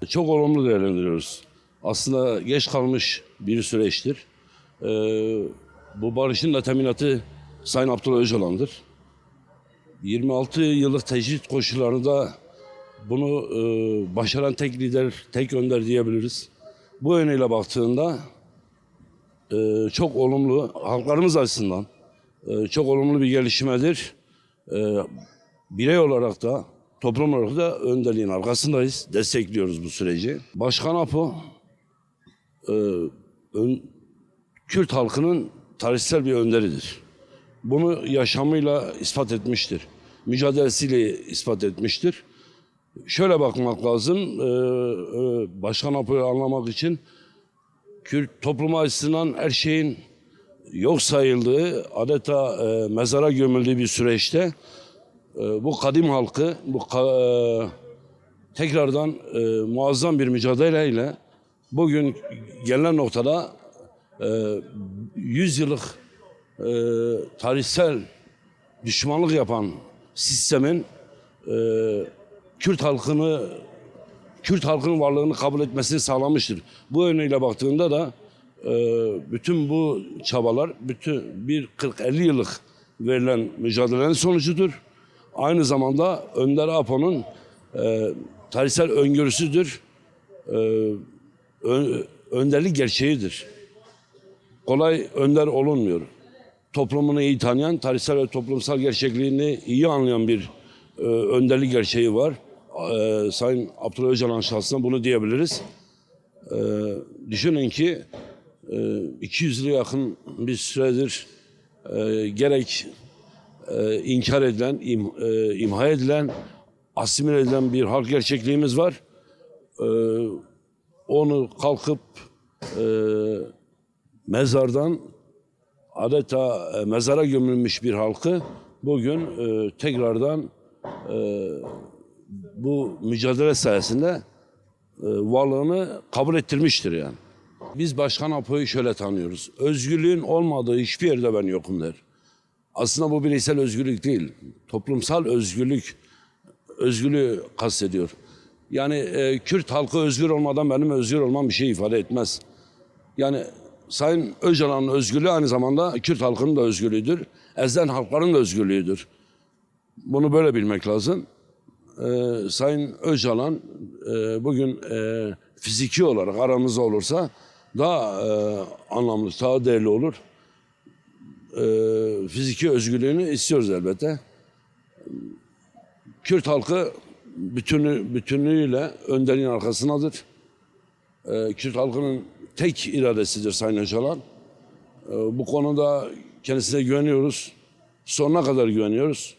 Çok olumlu değerlendiriyoruz. Aslında geç kalmış bir süreçtir. Bu barışın da teminatı Sayın Abdullah Öcalan'dır. 26 yıllık tecrit koşullarında bunu başaran tek lider, tek önder diyebiliriz. Bu yönüyle baktığında çok olumlu, halklarımız açısından çok olumlu bir gelişmedir. Birey olarak da, toplum olarak da önderliğin arkasındayız, destekliyoruz bu süreci. Başkan Apo, Kürt halkının tarihsel bir önderidir. Bunu yaşamıyla ispat etmiştir. Mücadelesiyle ispat etmiştir. Şöyle bakmak lazım, Başkan Apo'yu anlamak için Kürt toplumu açısından her şeyin yok sayıldığı, adeta mezara gömüldüğü bir süreçte bu kadim halkı tekrardan muazzam bir mücadeleyle bugün gelinen noktada 100 yıllık tarihsel düşmanlık yapan sistemin Kürt halkının varlığını kabul etmesini sağlamıştır. Bu yönüyle baktığında da bütün bu çabalar bir 40-50 yıllık verilen mücadelenin sonucudur. Aynı zamanda Önder Apo'nun tarihsel öngörüsüdür. Önderlik gerçeğidir. Kolay önder olunmuyor. Toplumunu iyi tanıyan, tarihsel ve toplumsal gerçekliğini iyi anlayan bir önderlik gerçeği var. Sayın Abdullah Öcalan şahsına bunu diyebiliriz. Düşünün ki 200 yıla yakın bir süredir gerek inkar edilen, imha edilen, asimile edilen bir halk gerçekliğimiz var. Onu kalkıp mezardan adeta mezara gömülmüş bir halkı bugün tekrardan bu mücadele sayesinde varlığını kabul ettirmiştir yani. Biz Başkan Apo'yu şöyle tanıyoruz. Özgürlüğün olmadığı hiçbir yerde ben yokum der. Aslında bu bireysel özgürlük değil. Toplumsal özgürlüğü kastediyor. Yani Kürt halkı özgür olmadan benim özgür olmam bir şey ifade etmez. Yani Sayın Öcalan'ın özgürlüğü aynı zamanda Kürt halkının da özgürlüğüdür. Ezilen halkların da özgürlüğüdür. Bunu böyle bilmek lazım. Sayın Öcalan bugün fiziki olarak aramızda olursa daha anlamlı, daha değerli olur. Fiziki özgürlüğünü istiyoruz elbette. Kürt halkı bütünlüğüyle önderliğin arkasındadır. Kürt halkının tek iradesidir Sayın Öcalan. Bu konuda kendisine güveniyoruz. Sonuna kadar güveniyoruz.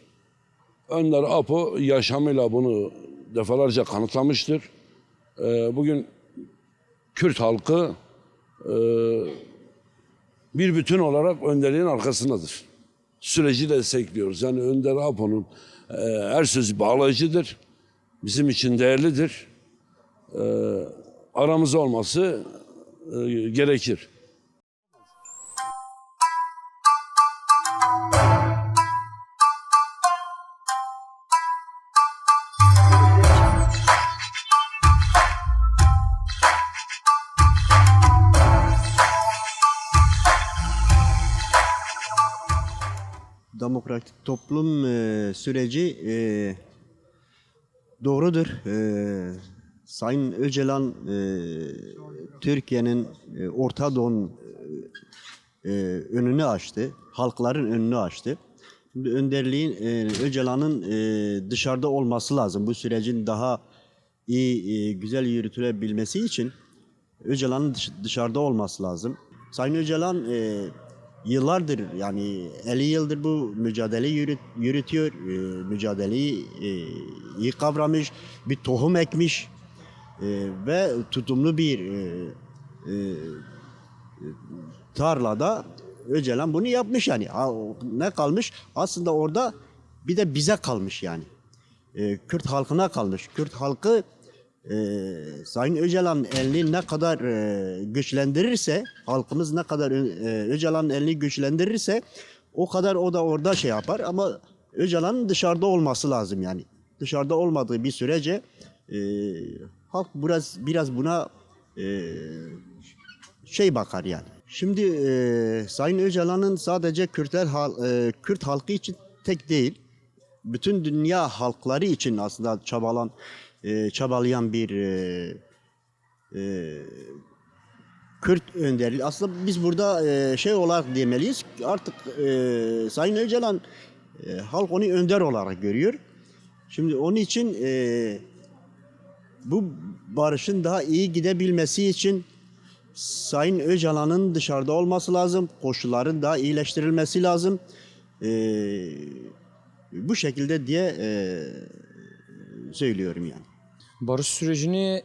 Önder Apo yaşamıyla bunu defalarca kanıtlamıştır. Bugün Kürt halkı bir bütün olarak önderliğin arkasındadır. Süreci destekliyoruz. Yani Önder Apo'nun her sözü bağlayıcıdır. Bizim için değerlidir. Aramızda olması gerekir. Demokratik toplum süreci doğrudur. Sayın Öcalan Türkiye'nin Orta Doğu'nun önünü açtı. Halkların önünü açtı. Şimdi önderliğin Öcalan'ın dışarıda olması lazım. Bu sürecin daha iyi, güzel yürütülebilmesi için Öcalan'ın dışarıda olması lazım. Sayın Öcalan yıllardır, yani 50 yıldır bu mücadeleyi yürütüyor. Mücadeleyi iyi kavramış, bir tohum ekmiş ve tutumlu bir tarlada Öcalan bunu yapmış yani. Ne kalmış? Aslında orada bir de bize kalmış yani. Kürt halkına kalmış. Kürt halkı Sayın Öcalan'ın elini ne kadar güçlendirirse, halkımız ne kadar Öcalan'ın elini güçlendirirse o kadar o da orada şey yapar. Ama Öcalan'ın dışarıda olması lazım yani. Dışarıda olmadığı bir sürece halk biraz buna bakar yani. Şimdi Sayın Öcalan'ın sadece Kürt halkı için tek değil, bütün dünya halkları için aslında çabalayan bir Kürt önderi. Aslında biz burada olarak demeliyiz. Artık Sayın Öcalan halk onu önder olarak görüyor. Şimdi onun için bu barışın daha iyi gidebilmesi için Sayın Öcalan'ın dışarıda olması lazım. Koşulların daha iyileştirilmesi lazım. Bu şekilde diye söylüyorum yani. Barış sürecini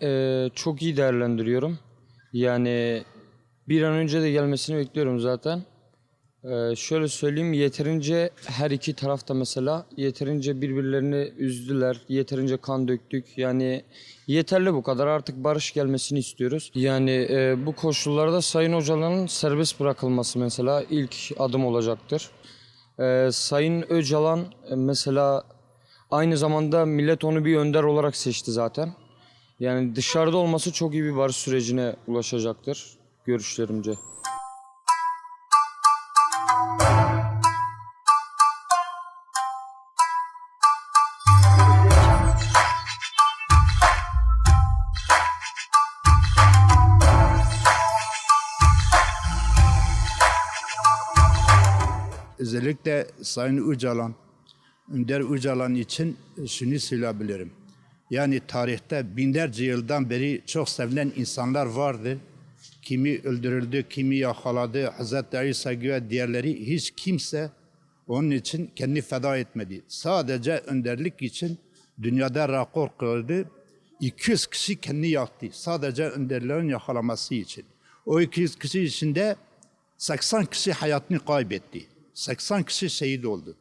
çok iyi değerlendiriyorum. Yani bir an önce de gelmesini bekliyorum zaten. Şöyle söyleyeyim, yeterince her iki tarafta mesela yeterince birbirlerini üzdüler, yeterince kan döktük. Yani yeterli bu kadar, artık barış gelmesini istiyoruz. Yani bu koşullarda Sayın Öcalan'ın serbest bırakılması mesela ilk adım olacaktır. Sayın Öcalan mesela aynı zamanda millet onu bir önder olarak seçti zaten. Yani dışarıda olması çok iyi bir barış sürecine ulaşacaktır görüşlerimce. Özellikle Sayın Öcalan, Önder Öcalan için şunu söyleyebilirim. Yani tarihte binlerce yıldan beri çok sevilen insanlar vardı. Kimi öldürüldü, kimi yakaladı, Hazreti İsa gibi diğerleri, hiç kimse onun için kendi feda etmedi. Sadece önderlik için dünyada rekor kırdı. 200 kişi kendi yaktı. Sadece önderlerin yakalaması için. O 200 kişi içinde 80 kişi hayatını kaybetti. 80 kişi şehit oldu.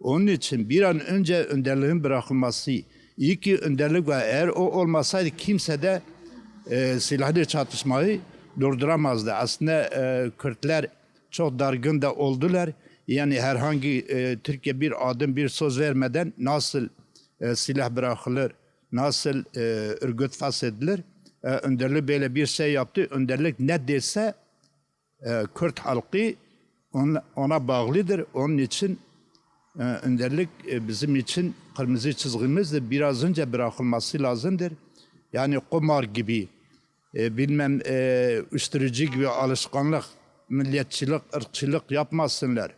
Onun için bir an önce önderliğin bırakılması, iyi ki önderlik var. Eğer o olmasaydı kimse de silahlı çatışmayı durduramazdı. Aslında Kürtler çok dargın da oldular. Yani herhangi Türkiye bir adım, bir söz vermeden nasıl silah bırakılır, nasıl örgüt feshedilir? Önderlik böyle bir şey yaptı. Önderlik ne dese Kürt halkı ona bağlıdır. Onun için önderlik bizim için kırmızı çizgimizdir. Biraz önce bırakılması lazımdır. Yani kumar gibi, uyuşturucu gibi alışkanlık, milliyetçilik, ırkçılık yapmasınlar.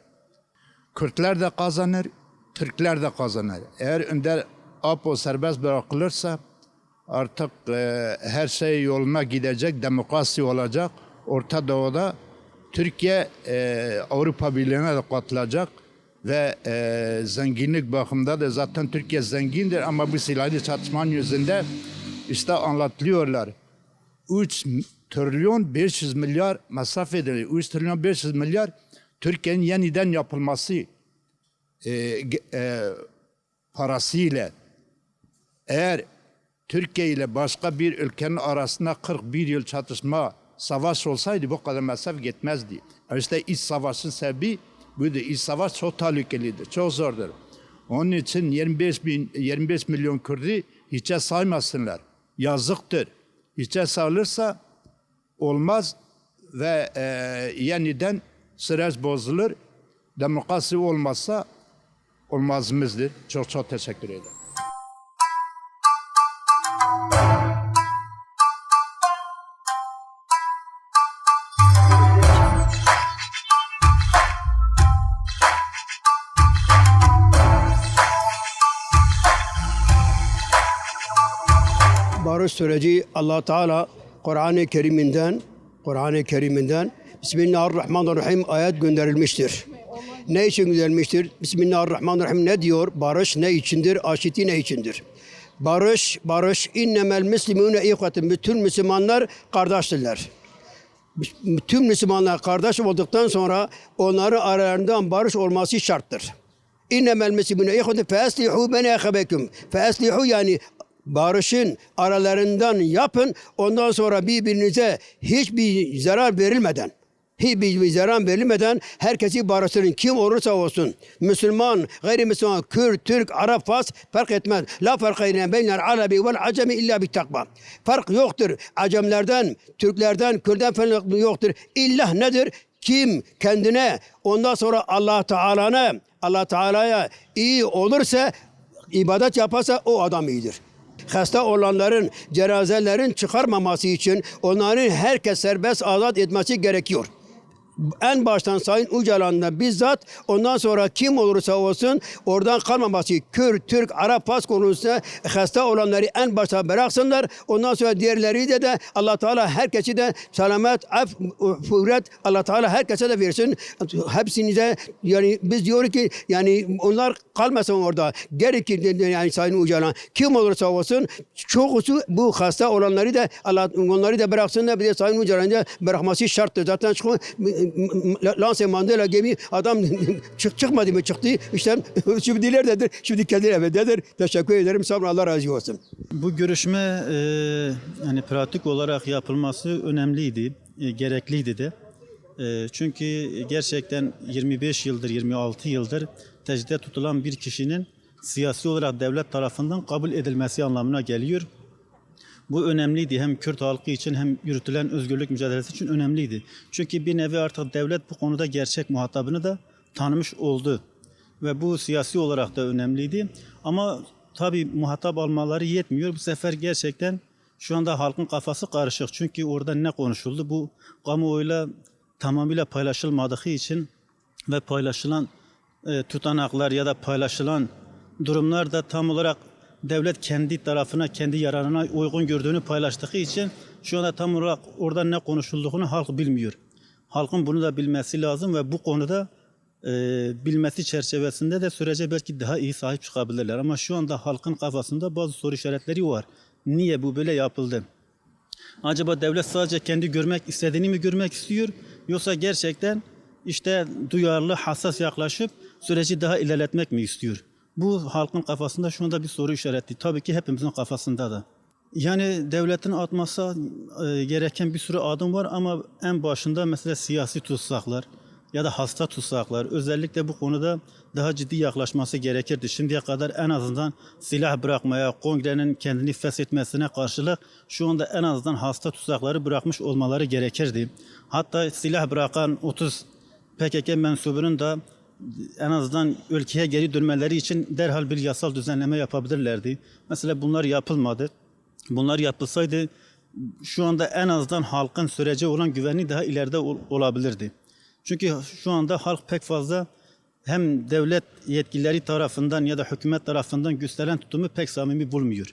Kürtler de kazanır, Türkler de kazanır. Eğer Önder Apo serbest bırakılırsa artık her şey yoluna gidecek, demokrasi olacak. Orta Doğu'da Türkiye Avrupa Birliği'ne de katılacak ve zenginlik bakımında da zaten Türkiye zengindir ama bu silahlı çatışmanın yüzünde işte anlatılıyorlar. 3 trilyon 500 milyar masraf edilir. 3 trilyon 500 milyar Türkiye'nin yeniden yapılması parasıyla. Eğer Türkiye ile başka bir ülkenin arasında 41 yıl çatışma, savaş olsaydı bu kadar masraf gitmezdi. İşte iç savaşın sebebi budur. İç savaş çok tehlikelidir, çok zordur. Onun için 25 milyon Kürt'ü hiçe saymasınlar. Yazıktır. Hiçe sayılırsa olmaz ve yeniden süreç bozulur. Demokrasi olmazsa olmazımızdır. Çok çok teşekkür ederim. Barış süreci Allah Teala Kur'an-ı Kerim'inden Bismillahirrahmanirrahim ayet gönderilmiştir. Ne için gönderilmiştir? Bismillahirrahmanirrahim ne diyor? Barış ne içindir? Aşiti ne içindir? Barış innemel müslimûne ihvetun. Bütün Müslümanlar kardeştirler. Bütün Müslümanlar kardeş olduktan sonra onların aralarından barış olması şarttır. İnnemel müslimûne ihvetun fe eslihû bene ehebeküm. Fe eslihû yani barışın aralarından yapın. Ondan sonra birbirinize hiçbir zarar verilmeden Hiçbir zarar verilmeden herkesi barıştırın. Kim olursa olsun. Müslüman, gayrimüslim, Kürt, Türk, Arap, Fas fark etmez. La farkayne beynel arabi vel acemi illa bit takva. Fark yoktur. Acemlerden, Türklerden, Kürtlerden falan yoktur. İllah nedir? Kim kendine ondan sonra Allah Teala'ya iyi olursa, ibadet yaparsa o adam iyidir. Hasta olanların cenazelerin çıkarmaması için onların herkes serbest azat etmesi gerekiyor. En baştan Sayın Öcalan'da bizzat ondan sonra kim olursa olsun oradan kalmaması, Kürt, Türk, Arap, Fas konusunda hasta olanları en başta bıraksınlar. Ondan sonra diğerleri de Allah Teala herkesi de selamet, furet Allah Teala herkese de versin. Hepsinize yani biz diyoruz ki yani onlar kalmasın orada. Gerekir yani Sayın Öcalan kim olursa olsun çoğusu bu hasta olanları da Allah onları da bıraksınlar. Bir de Sayın Öcalan'ı da bırakması şarttır. Zaten Nelson Mandela gibi adam çıkmadı mı çıktı. İşte şimdi nerededir? Şimdi kendi evindedir. Teşekkür ederim. Sağ olun. Allah razı olsun. Bu görüşme yani pratik olarak yapılması önemliydi, gerekliydi de. Çünkü gerçekten 25 yıldır, 26 yıldır tecrüde tutulan bir kişinin siyasi olarak devlet tarafından kabul edilmesi anlamına geliyor. Bu önemliydi hem Kürt halkı için hem yürütülen özgürlük mücadelesi için önemliydi. Çünkü bir nevi artık devlet bu konuda gerçek muhatabını da tanımış oldu. Ve bu siyasi olarak da önemliydi. Ama tabii muhatap almaları yetmiyor. Bu sefer gerçekten şu anda halkın kafası karışık. Çünkü orada ne konuşuldu? Bu kamuoyuyla tamamıyla paylaşılmadığı için ve paylaşılan tutanaklar ya da paylaşılan durumlar da tam olarak devlet kendi tarafına, kendi yararına uygun gördüğünü paylaştığı için şu anda tam olarak orada ne konuşulduğunu halk bilmiyor. Halkın bunu da bilmesi lazım ve bu konuda bilmesi çerçevesinde de sürece belki daha iyi sahip çıkabilirler. Ama şu anda halkın kafasında bazı soru işaretleri var. Niye bu böyle yapıldı? Acaba devlet sadece kendi görmek istediğini mi görmek istiyor? Yoksa gerçekten işte duyarlı, hassas yaklaşıp süreci daha ilerletmek mi istiyor? Bu halkın kafasında şu anda bir soru işareti. Tabii ki hepimizin kafasında da. Yani devletin atması gereken bir sürü adım var ama en başında mesela siyasi tutsaklar ya da hasta tutsaklar özellikle bu konuda daha ciddi yaklaşması gerekirdi. Şimdiye kadar en azından silah bırakmaya, kongrenin kendini feshetmesine karşılık şu anda en azından hasta tutsakları bırakmış olmaları gerekirdi. Hatta silah bırakan 30 PKK mensubunun da en azından ülkeye geri dönmeleri için derhal bir yasal düzenleme yapabilirlerdi. Mesela bunlar yapılmadı. Bunlar yapılsaydı şu anda en azından halkın sürece olan güveni daha ileride olabilirdi. Çünkü şu anda halk pek fazla hem devlet yetkilileri tarafından ya da hükümet tarafından gösterilen tutumu pek samimi bulmuyor.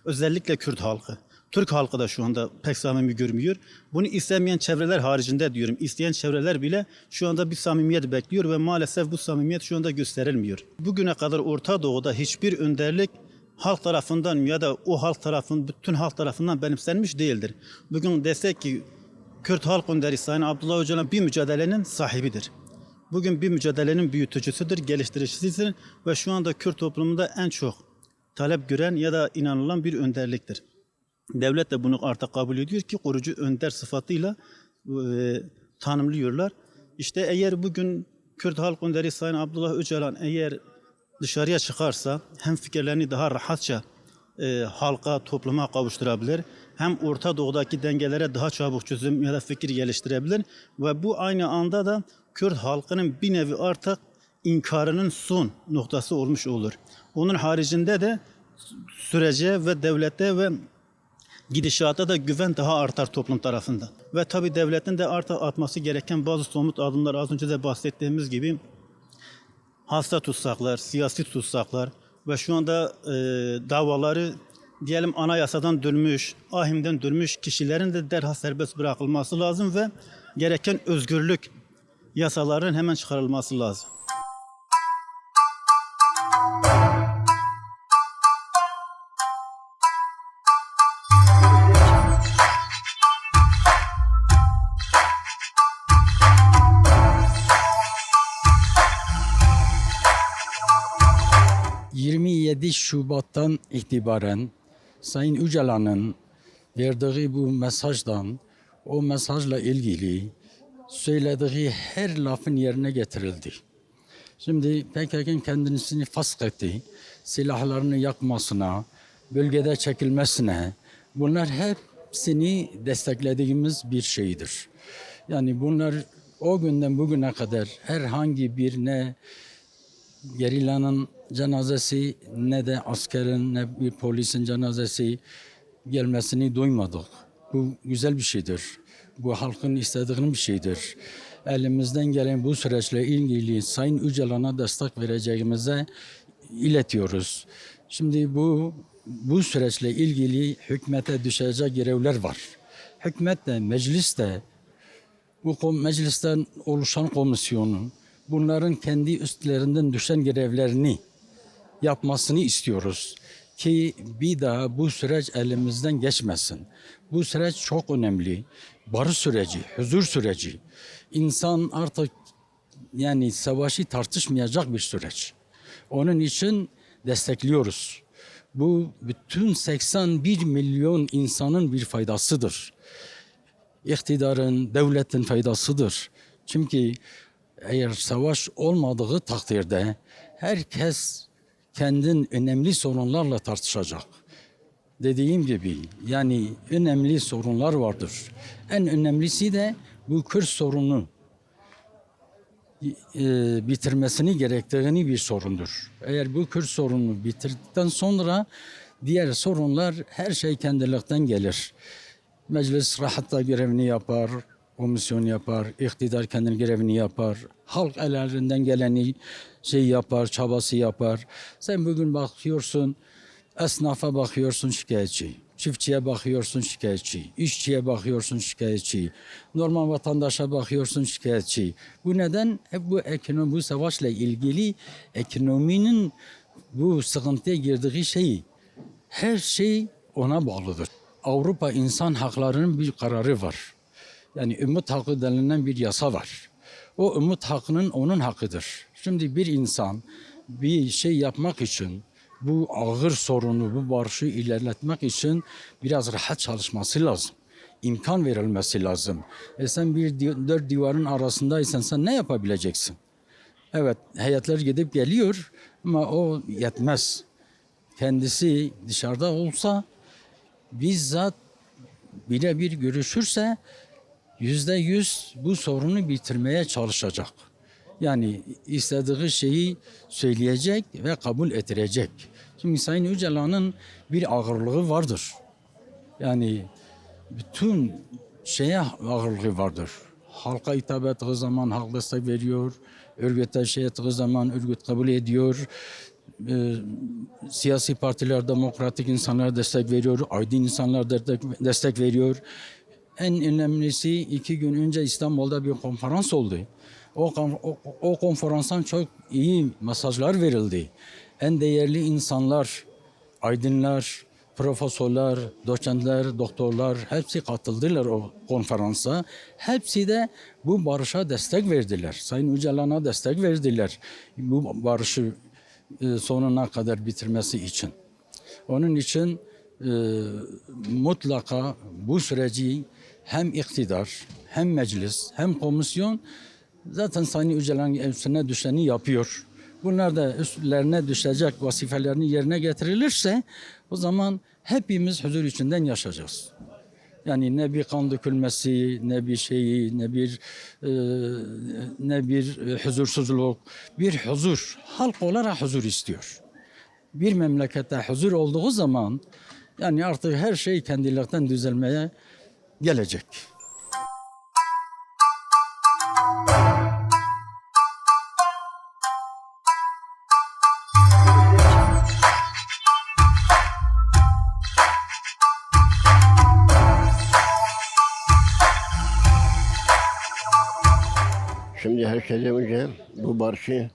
Özellikle Kürt halkı. Türk halkı da şu anda pek samimi görmüyor. Bunu istemeyen çevreler haricinde diyorum. İsteyen çevreler bile şu anda bir samimiyet bekliyor ve maalesef bu samimiyet şu anda gösterilmiyor. Bugüne kadar Orta Doğu'da hiçbir önderlik halk tarafından ya da o halk tarafından, bütün halk tarafından benimsenmiş değildir. Bugün desek ki Kürt halk önderi Sayın Abdullah Öcalan bir mücadelenin sahibidir. Bugün bir mücadelenin büyütücüsüdür, geliştiricisidir ve şu anda Kürt toplumunda en çok talep gören ya da inanılan bir önderliktir. Devlet de bunu artık kabul ediyor ki kurucu önder sıfatıyla tanımlıyorlar. İşte eğer bugün Kürt halk önderi Sayın Abdullah Öcalan eğer dışarıya çıkarsa hem fikirlerini daha rahatça halka, topluma kavuşturabilir, hem Orta Doğu'daki dengelere daha çabuk çözüm ya da fikir geliştirebilir ve bu aynı anda da Kürt halkının bir nevi artık inkarının son noktası olmuş olur. Onun haricinde de sürece ve devlete ve gidişata da güven daha artar toplum tarafından. Ve tabii devletin de artık atması gereken bazı somut adımlar az önce de bahsettiğimiz gibi hasta tutsaklar, siyasi tutsaklar ve şu anda davaları diyelim anayasadan dönmüş, ahimden dönmüş kişilerin de derhal serbest bırakılması lazım ve gereken özgürlük yasaların hemen çıkarılması lazım. Şubat'tan itibaren Sayın Öcalan'ın verdiği bu mesajdan, o mesajla ilgili söylediği her lafın yerine getirildi. Şimdi PKK'nın kendisini fasketti, silahlarını yakmasına, bölgede çekilmesine, bunlar hepsini desteklediğimiz bir şeydir. Yani bunlar o günden bugüne kadar herhangi bir ne gerillanın cenazesi ne de askerin ne bir polisin cenazesi gelmesini duymadık. Bu güzel bir şeydir. Bu halkın istediği bir şeydir. Elimizden gelen bu süreçle ilgili Sayın Öcalan'a destek vereceğimize iletiyoruz. Şimdi bu süreçle ilgili hükümete düşecek görevler var. Hükümet de, meclis de, bu meclisten oluşan komisyonun bunların kendi üstlerinden düşen görevlerini yapmasını istiyoruz ki bir daha bu süreç elimizden geçmesin. Bu süreç çok önemli. Barış süreci, huzur süreci. İnsan artık yani savaşı tartışmayacak bir süreç. Onun için destekliyoruz. Bu bütün 81 milyon insanın bir faydasıdır. İktidarın, devletin faydasıdır. Çünkü eğer savaş olmadığı takdirde herkes kendin önemli sorunlarla tartışacak. Dediğim gibi yani önemli sorunlar vardır. En önemlisi de bu Kürt sorunu bitirmesini gerektiğini bir sorundur. Eğer bu Kürt sorununu bitirdikten sonra diğer sorunlar her şey kendiliğinden gelir. Meclis rahatla görevini yapar, komisyon yapar, iktidar kendini görevini yapar, halk ellerinden geleni yapar, çabası yapar. Sen bugün bakıyorsun, esnafa bakıyorsun şikayetçi, çiftçiye bakıyorsun şikayetçi, işçiye bakıyorsun şikayetçi, normal vatandaşa bakıyorsun şikayetçi. Bu neden? Hep bu savaşla ilgili ekonominin bu sıkıntıya girdiği her şey ona bağlıdır. Avrupa İnsan Hakları'nın bir kararı var. Yani ümmet hakkı denilen bir yasa var. O ümmet hakkının onun hakkıdır. Şimdi bir insan bir şey yapmak için bu ağır sorunu, bu barışı ilerletmek için biraz rahat çalışması lazım. İmkan verilmesi lazım. Sen dört divarın arasındaysan sen ne yapabileceksin? Evet, heyetler gidip geliyor ama o yetmez. Kendisi dışarıda olsa bizzat birebir görüşürse %100 bu sorunu bitirmeye çalışacak. Yani istediği şeyi söyleyecek ve kabul ettirecek. Çünkü Sayın Öcalan'ın bir ağırlığı vardır. Yani bütün şeye ağırlığı vardır. Halka hitap ettiği zaman halk destek veriyor. Örgüte ettiği zaman örgüt kabul ediyor. Siyasi partiler, demokratik insanlar destek veriyor. Aydın insanlar destek veriyor. En önemlisi 2 gün önce İstanbul'da bir konferans oldu. O konferanstan çok iyi mesajlar verildi. En değerli insanlar, aydınlar, profesörler, doçentler, doktorlar hepsi katıldılar o konferansa. Hepsi de bu barışa destek verdiler. Sayın Öcalan'a destek verdiler. Bu barışı sonuna kadar bitirmesi için. Onun için mutlaka bu süreci hem iktidar, hem meclis, hem komisyon zaten Sayın Öcalan'ın üstüne düşeni yapıyor. Bunlar da üstlerine düşecek vazifelerini yerine getirilirse o zaman hepimiz huzur içinden yaşayacağız. Yani ne bir kan dökülmesi, ne bir ne bir huzursuzluk, bir huzur. Halk olarak huzur istiyor. Bir memlekette huzur olduğu zaman yani artık her şey kendiliğinden düzelmeye gelecek. Şimdi her şeyden önce bu barışı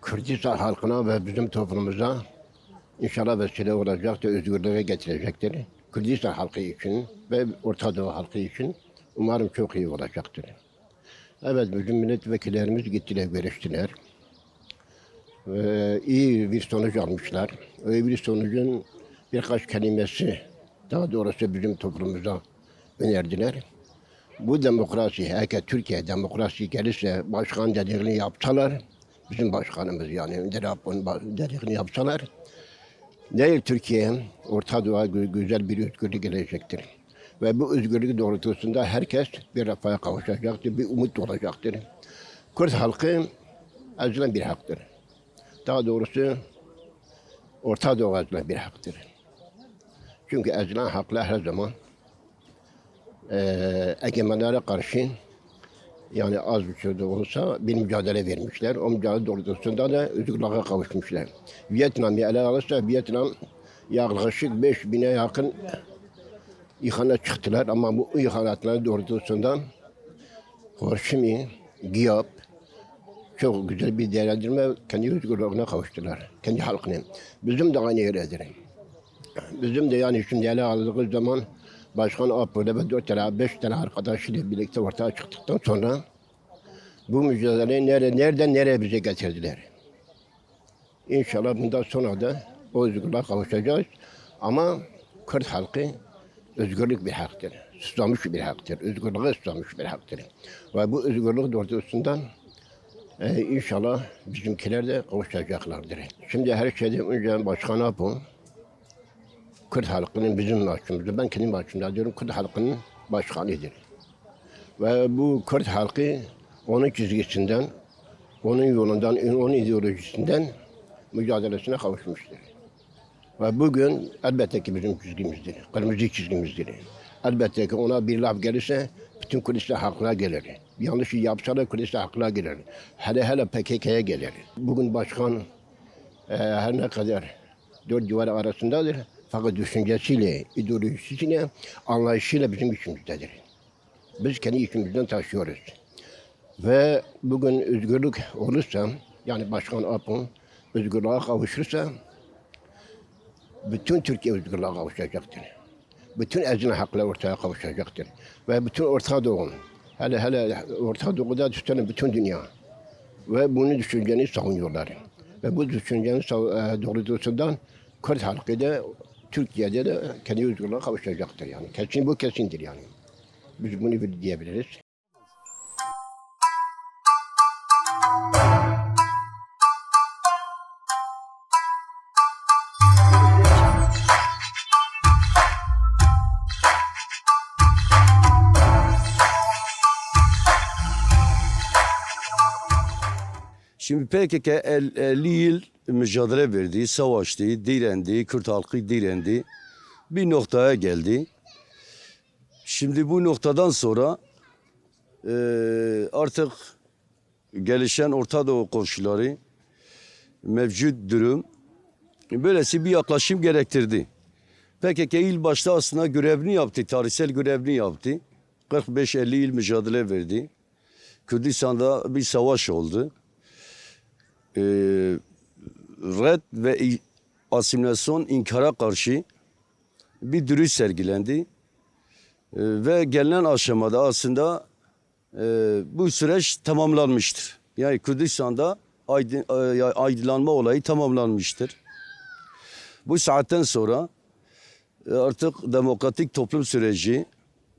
Kürdistan halkına ve bizim toplumumuza inşallah vesile olacak da özgürlüğe getirecektir. Kürdistan halkı için ve Orta Doğu halkı için umarım çok iyi olacaktır. Evet, bizim milletvekillerimiz gittiler, görüştüler. İyi bir sonuç almışlar. Öyle bir sonucun birkaç kelimesi daha doğrusu bizim toplumumuza önerdiler. Bu demokrasi, eğer Türkiye demokrasi gelirse başkan dediğini yapsalar, bizim başkanımız yani Önder Apo'nun dediğini yapsalar, değil Türkiye'ye Orta Doğu'ya güzel bir özgürlük gelecektir. Ve bu özgürlük doğrultusunda herkes bir refaha kavuşacaktır, bir umut olacaktır. Kürt halkı ezilen bir haktır. Daha doğrusu Orta Doğu ezilen bir haktır. Çünkü ezilen haklar her zaman egemenlere karşı yani az bir şey de olsa bir mücadele vermişler. O mücadele doğrultusunda da özgürlüğe kavuşmuşlar. Vietnam'ı ele alırsa Vietnam yaklaşık 5000'e yakın ihanet çıktılar ama bu ihanetler doğrultusunda Ho Chi Minh, GİAP çok güzel bir değerlendirme kendi özgürlüğüne kavuştular. Kendi halkının. Bizim de aynı yerdedir. Bizim de yani şimdi ele aldığımız zaman Başkan Apo'da ve 4 tane, 5 tane arkadaşıyla birlikte ortaya çıktıktan sonra bu mücadeleyi nereden nereye bize getirdiler. İnşallah bundan sonra da o özgürlüğe kavuşacağız. Ama Kürt halkı özgürlük bir haktır. Susamış bir haktır. Özgürlüğe susamış bir haktır. Ve bu özgürlük doğrultusundan inşallah bizimkiler de kavuşacaklardır. Şimdi her şeyden önce Başkan Apo Kürt halkının bizim açımızda, ben kendim açımda diyorum, Kürt halkının başkanıdır. Ve bu Kürt halkı onun çizgisinden, onun yolundan, onun ideolojisinden mücadelesine kavuşmuştur. Ve bugün elbette ki bizim çizgimizdir, kırmızı çizgimizdir. Elbette ki ona bir laf gelirse bütün Kürtler haklığa gelir. Yanlış yapsalar Kürtler haklığa gelir. Hele PKK'ya gelir. Bugün başkan her ne kadar 4 duvar arasındadır. Fakat düşüncesiyle, ideolojisiyle, anlayışıyla bizim içimizdedir. Biz kendi içimizden taşıyoruz. Ve bugün özgürlük olursa, yani Başkan Apo özgürlüğe kavuşursa, bütün Türkiye özgürlüğe kavuşacaktır. Bütün ezilen haklar ortaya kavuşacaktır. Ve bütün Orta Doğu, hele Orta Doğu'da düşünen bütün dünya. Ve bunu düşünceni savunuyorlar. Ve bu düşüncenin doğrultusundan Kürt halkı da Türkiye'de de kendi özgürlüğe kavuşacaktır yani. Kesin bu kesindir yani. Biz bunu diyebiliriz. Şimdi PKK 50 yıl mücadele verdi, savaştı, direndi, Kürt halkı direndi. Bir noktaya geldi. Şimdi bu noktadan sonra artık gelişen Orta Doğu koşulları, mevcut durum böylesi bir yaklaşım gerektirdi. PKK ilk başta aslında görevini yaptı, tarihsel görevini yaptı. 45-50 yıl mücadele verdi. Kürdistan'da bir savaş oldu. Red ve asimilasyon inkara karşı bir duruş sergilendi. Ve gelinen aşamada aslında bu süreç tamamlanmıştır. Yani Kürdistan'da aydınlanma olayı tamamlanmıştır. Bu saatten sonra artık demokratik toplum süreci,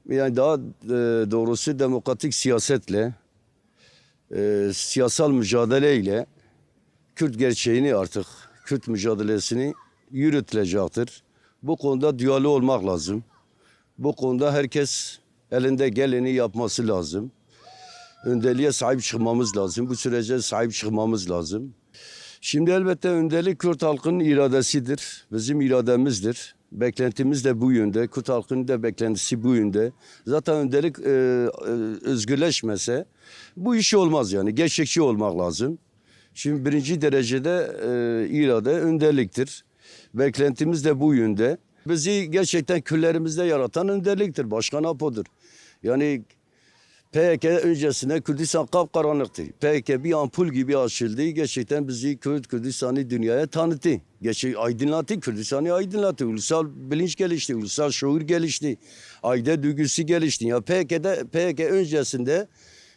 yani daha doğrusu demokratik siyasetle, siyasal mücadeleyle Kürt gerçeğini artık, Kürt mücadelesini yürütülecektir. Bu konuda duyarlı olmak lazım. Bu konuda herkes elinde geleni yapması lazım. Önderliğe sahip çıkmamız lazım. Bu sürece sahip çıkmamız lazım. Şimdi elbette önderlik Kürt halkının iradesidir. Bizim irademizdir. Beklentimiz de bu yönde. Kürt halkının da beklentisi bu yönde. Zaten önderlik özgürleşmese bu iş olmaz yani. Gerçekçi olmak lazım. Şimdi birinci derecede irade önderliktir. Beklentimiz de bu yönde. Bizi gerçekten küllerimizde yaratan önderliktir. Başkan Apo'dur. Yani PKK öncesinde Kürdistan kapkaranlıktı. PKK bir ampul gibi açıldı. Gerçekten bizi Kürdistan'ı dünyaya tanıttı. Aydınlattı, Kürdistan'ı aydınlattı. Ulusal bilinç gelişti, ulusal şuur gelişti. Aide duygusu gelişti. Ya PKK öncesinde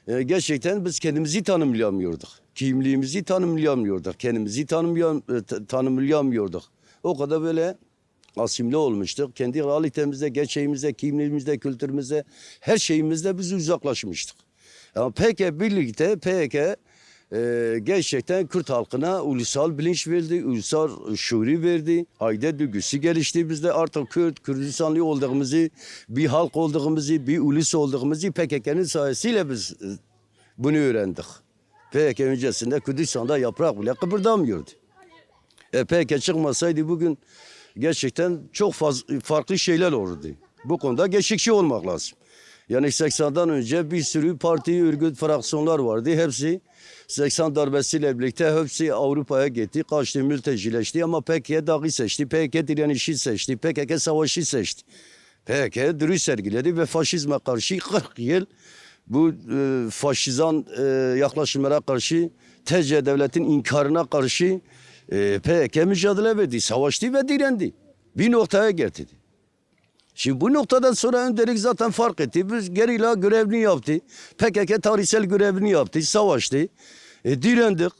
gerçekten biz kendimizi tanımlayamıyorduk. Kimliğimizi tanımlayamıyorduk. Kendimizi tanımlayamıyorduk. O kadar böyle asimile olmuştuk. Kendi realitemizde, gerçeğimizde, kimliğimizde, kültürümüzde, her şeyimizde biz uzaklaşmıştık. Ama PKK birlikte gerçekten Kürt halkına ulusal bilinç verdi, ulusal şuuru verdi. Hayde duygusu gelişti bizde. Artık Kürdistanlı olduğumuzu, bir halk olduğumuzu, bir ulus olduğumuzu PKK'nın sayesinde biz bunu öğrendik. PKK öncesinde Kürdistan'da yaprak bile kıpırdamıyordu. PKK çıkmasaydı bugün gerçekten çok farklı şeyler olurdu. Bu konuda gerçekçi olmak lazım. Yani 80'den önce bir sürü parti, örgüt, fraksiyonlar vardı. Hepsi 80 darbesiyle birlikte hepsi Avrupa'ya gitti. Kaçtı, mültecileşti ama PKK dağı seçti. PKK direnişi seçti. PKK savaşı seçti. PKK dürüst sergiledi ve faşizme karşı 40 yıl bu faşizan yaklaşımlara karşı, TC devletin inkarına karşı PKK mücadele verdi. Savaştı ve direndi. Bir noktaya getirdi. Şimdi bu noktadan sonra Önderlik zaten fark etti. Biz gerilla görevini yaptı. PKK tarihsel görevini yaptı. Savaştı. Direndik.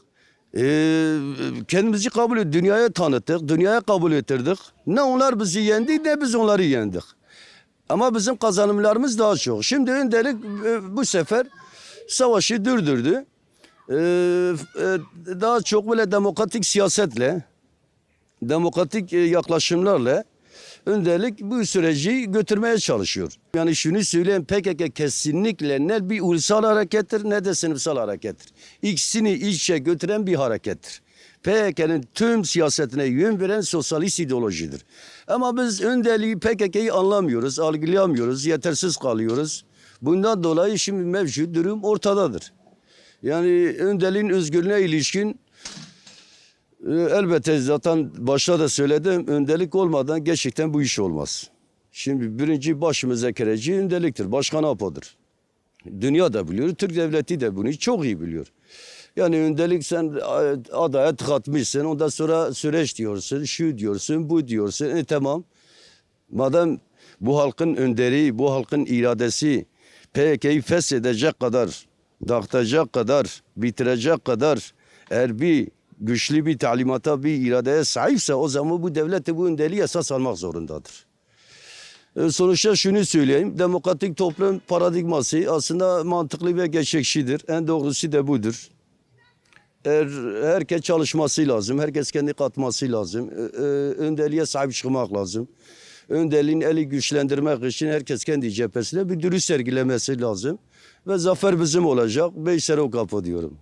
Kendimizi kabul ettik. Dünyaya tanıttık. Dünyaya kabul ettirdik. Ne onlar bizi yendi ne biz onları yendik. Ama bizim kazanımlarımız daha çok. Şimdi Önderlik bu sefer savaşı durdurdu. Daha çok böyle demokratik siyasetle, demokratik yaklaşımlarla Önderlik bu süreci götürmeye çalışıyor. Yani şunu söyleyeyim, PKK kesinlikle ne bir ulusal harekettir ne de sınıfsal harekettir. İkisini iç içe götüren bir harekettir. PKK'nın tüm siyasetine yön veren sosyalist ideolojidir. Ama biz Önderliği, PKK'yı anlamıyoruz, algılayamıyoruz, yetersiz kalıyoruz. Bundan dolayı şimdi mevcut durum ortadadır. Yani Önderliğin özgürlüğüne ilişkin elbette zaten başta da söyledim, önderlik olmadan gerçekten bu iş olmaz. Şimdi birinci baş müzakereci önderliktir. Başkan APO'dur. Dünya da biliyor, Türk devleti de bunu çok iyi biliyor. Yani önderlik sen adaya tıkatmışsın, ondan sonra süreç diyorsun, şu diyorsun, bu diyorsun. Tamam. Madem bu halkın önderi, bu halkın iradesi PKK'yı feshedecek kadar, dağıtacak kadar, bitirecek kadar eğer bir güçlü bir talimata, bir iradeye sahipse o zaman bu devlet de bu önderliği esas almak zorundadır. Sonuçta şunu söyleyeyim, demokratik toplum paradigması aslında mantıklı ve gerçekçidir. En doğrusu da budur. Herkes çalışması lazım, herkes kendi katması lazım. Önderliğe sahip çıkmak lazım. Önderliğin eli güçlendirmek için herkes kendi cephesine bir dürüst sergilemesi lazım. Ve zafer bizim olacak. Beysere o kapı diyorum.